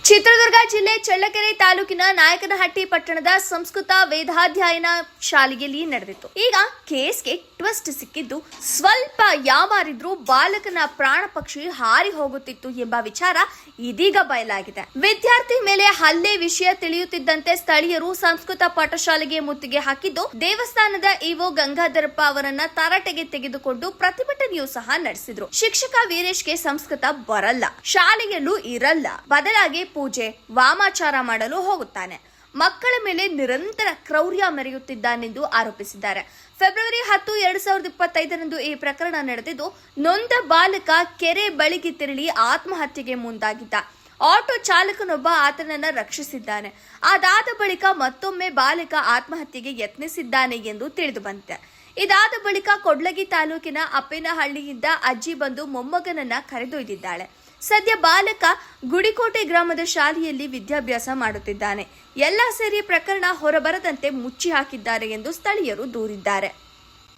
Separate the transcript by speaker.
Speaker 1: ಚಿತ್ರದುರ್ಗ ಜಿಲ್ಲೆ ಚಳ್ಳಕೆರೆ ತಾಲೂಕಿನ ನಾಯಕನಹಟ್ಟಿ ಪಟ್ಟಣದ ಸಂಸ್ಕೃತ ವೇದಾಧ್ಯಯನ ಶಾಲೆಯಲ್ಲಿ ನಡೆದಿತ್ತು. ಈಗ ಕೇಸ್ಗೆ ಟ್ವಿಸ್ಟ್ ಸಿಕ್ಕಿದ್ದು, ಸ್ವಲ್ಪ ಯಾಮಾರಿದ್ರೂ ಬಾಲಕನ ಪ್ರಾಣ ಪಕ್ಷಿ ಹಾರಿ ಹೋಗುತ್ತಿತ್ತು ಎಂಬ ವಿಚಾರ ಇದೀಗ ಬಯಲಾಗಿದೆ. ವಿದ್ಯಾರ್ಥಿ ಮೇಲೆ ಹಲ್ಲೆ ವಿಷಯ ತಿಳಿಯುತ್ತಿದ್ದಂತೆ ಸ್ಥಳೀಯರು ಸಂಸ್ಕೃತ ಪಾಠಶಾಲೆಗೆ ಮುತ್ತಿಗೆ ಹಾಕಿದ್ದು, ದೇವಸ್ಥಾನದ ಇಒ ಗಂಗಾಧರಪ್ಪ ಅವರನ್ನ ತರಾಟೆಗೆ ತೆಗೆದುಕೊಂಡು ಪ್ರತಿಭಟನೆಯೂ ಸಹ ನಡೆಸಿದ್ರು. ಶಿಕ್ಷಕ ವೀರೇಶ್ಗೆ ಸಂಸ್ಕೃತ ಬರಲ್ಲ, ಶಾಲೆಯಲ್ಲೂ ಇರಲ್ಲ, ಬದಲಾಗಿ ಪೂಜೆ ವಾಮಾಚಾರ ಮಾಡಲು ಹೋಗುತ್ತಾನೆ, ಮಕ್ಕಳ ಮೇಲೆ ನಿರಂತರ ಕ್ರೌರ್ಯ ಮೆರೆಯುತ್ತಿದ್ದಾನೆಂದು ಆರೋಪಿಸಿದ್ದಾರೆ. ಫೆಬ್ರವರಿ 10, 2025ರಂದು ಈ ಪ್ರಕರಣ ನಡೆದಿದ್ದು, ನೊಂದ ಬಾಲಕ ಕೆರೆ ಬಳಿಗೆ ತೆರಳಿ ಆತ್ಮಹತ್ಯೆಗೆ ಮುಂದಾಗಿದ್ದ. ಆಟೋ ಚಾಲಕನೊಬ್ಬ ಆತನನ್ನ ರಕ್ಷಿಸಿದ್ದಾನೆ. ಅದಾದ ಬಳಿಕ ಮತ್ತೊಮ್ಮೆ ಬಾಲಕ ಆತ್ಮಹತ್ಯೆಗೆ ಯತ್ನಿಸಿದ್ದಾನೆ ಎಂದು ತಿಳಿದು ಬಂದಿದೆ. ಇದಾದ ಬಳಿಕ ಕೊಡ್ಲಗಿ ತಾಲೂಕಿನ ಅಪ್ಪೇನಹಳ್ಳಿಯಿಂದ ಅಜ್ಜಿ ಬಂದು ಮೊಮ್ಮಗನನ್ನ ಕರೆದೊಯ್ದಿದ್ದಾಳೆ. ಸದ್ಯ ಬಾಲಕ ಗುಡಿಕೋಟೆ ಗ್ರಾಮದ ಶಾಲೆಯಲ್ಲಿ ವಿದ್ಯಾಭ್ಯಾಸ ಮಾಡುತ್ತಿದ್ದಾನೆ. ಎಲ್ಲ ಸೇರಿ ಪ್ರಕರಣ ಹೊರಬರದಂತೆ ಮುಚ್ಚಿ ಹಾಕಿದ್ದಾರೆ ಎಂದು ಸ್ಥಳೀಯರು ದೂರಿದ್ದಾರೆ.